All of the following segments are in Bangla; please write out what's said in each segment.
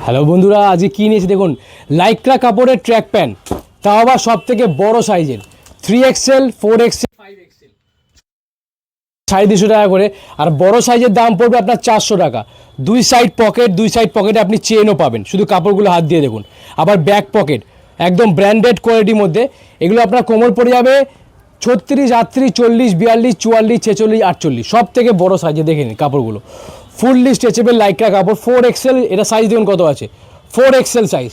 হ্যালো বন্ধুরা, আজকে কী নিয়েছি দেখুন। লাইক্রা কাপড়ের ট্র্যাক প্যান্ট, তাও আবার সব থেকে বড় সাইজের 3XL 4XL 5XL, 350 টাকা করে। আর বড় সাইজের দাম পড়বে আপনার 400 টাকা। দুই সাইড পকেটে আপনি চেনও পাবেন, শুধু কাপড়গুলো হাত দিয়ে দেখুন। আবার ব্যাক পকেট একদম ব্র্যান্ডেড কোয়ালিটির মধ্যে। এগুলো আপনার কোমর পড়ে যাবে 36, 38, 40, 42, 44, 46, 48, সব থেকে বড় সাইজে দেখে নিন কাপড়গুলো। ফুললি স্ট্রেচেবল লাইক্রা কাপড় 4XL, এটা সাইজ দেখুন কত আছে, 4XL সাইজ।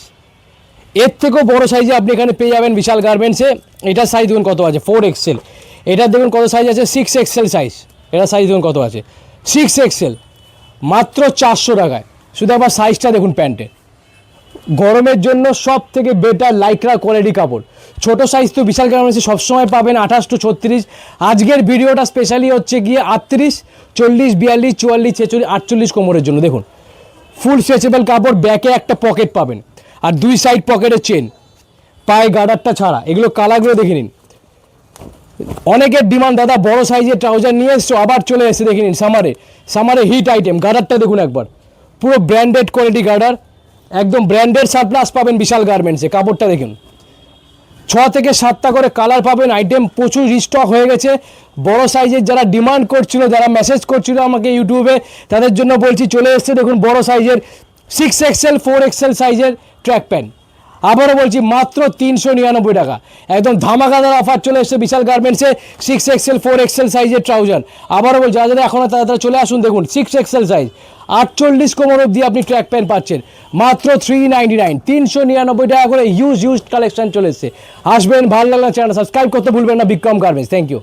এর থেকেও বড় সাইজে আপনি এখানে পেয়ে যাবেন বিশাল গার্মেন্টসে। এটার সাইজ দেখুন কত আছে, 4XL। এটার দেখুন কত সাইজ আছে, 6XL সাইজ। এটার সাইজ দেখুন কত আছে, 6XL, মাত্র 400 টাকায়। শুধু আবার সাইজটা দেখুন প্যান্টের। গরমের জন্য সব থেকে বেটার লাইক্রা কোয়ালিটি কাপড়। ছোট সাইজ তো বিশাল গার্মেন্টসে সবসময় পাবেন 28 to 36। আজকের ভিডিওটা স্পেশালি হচ্ছে গিয়ে 38, 40, 42, 44, 46, 48 কোমরের জন্য। দেখুন ফুল স্ট্রেচেবল কাপড়, ব্যাকে একটা পকেট পাবেন আর দুই সাইড পকেটের চেন, পায়ে গার্ডারটা ছাড়া। এগুলো কালারগুলো দেখে নিন। অনেকের ডিমান্ড, দাদা বড় সাইজের ট্রাউজার নিয়ে এসছো, আবার চলে এসে দেখে নিন। সামারে হিট আইটেম। গার্ডারটা দেখুন একবার, পুরো ব্র্যান্ডেড কোয়ালিটি গার্ডার, একদম ব্র্যান্ডেড সারপ্লাস পাবেন বিশাল গার্মেন্টসে। কাপড়টা দেখুন, 6 থেকে 7টা করে কালার পাবেন। আইটেম প্রচুর রিস্টক হয়ে গেছে। বড় সাইজের যারা ডিমান্ড করছিল, যারা মেসেজ করছিল আমাকে ইউটিউবে, তাদের জন্য বলছি চলে এসছে দেখুন বড় সাইজের 6XL 4XL সাইজের ট্র্যাক প্যান্ট। আবারও বলছি মাত্র 399 টাকা। একদম ধামাকাদার অফার চলে এসছে বিশাল গার্মেন্টসে। 6XL 4XL সাইজের ট্রাউজার। আবারও বলছি যারা এখনও তারা চলে আসুন। দেখুন 6XL সাইজ, 48 কোমর অবধি আপনি ট্র্যাক প্যান্ট পাচ্ছেন মাত্র 399, 399 টাকা করে। ইউজড কালেকশন চলে এসছে। আসবেন, ভালো লাগলে চ্যানেল সাবস্ক্রাইব করতে ভুলবেন না। Vikram garments, thank you.